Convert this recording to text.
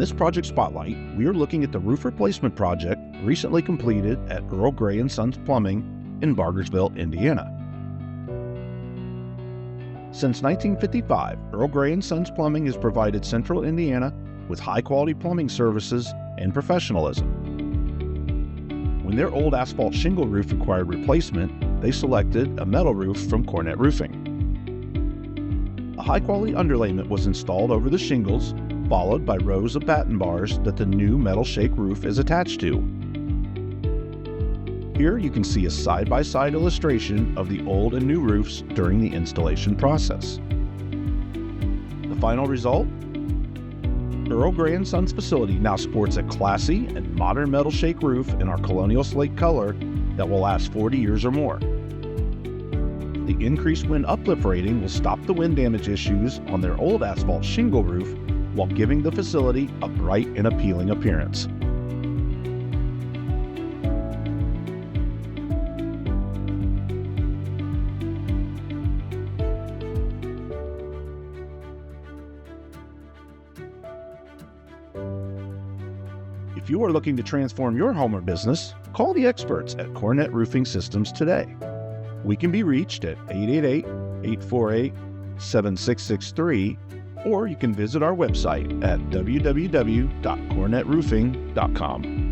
this project spotlight, we are looking at the roof replacement project recently completed at Earl Gray & Sons Plumbing in Bargersville, Indiana. Since 1955, Earl Gray & Sons Plumbing has provided Central Indiana with high-quality plumbing services and professionalism. When their old asphalt shingle roof required replacement, they selected a metal roof from Cornet Roofing. A high-quality underlayment was installed over the shingles, followed by rows of batten bars that the new metal shake roof is attached to. Here you can see a side-by-side illustration of the old and new roofs during the installation process. The final result? Earl Gray & Sons facility now sports a classy and modern metal shake roof in our colonial slate color that will last 40 years or more. The increased wind uplift rating will stop the wind damage issues on their old asphalt shingle roof while giving the facility a bright and appealing appearance. If you are looking to transform your home or business, call the experts at Cornet Roofing Systems today. We can be reached at 888-848-7663, or you can visit our website at www.cornetroofing.com.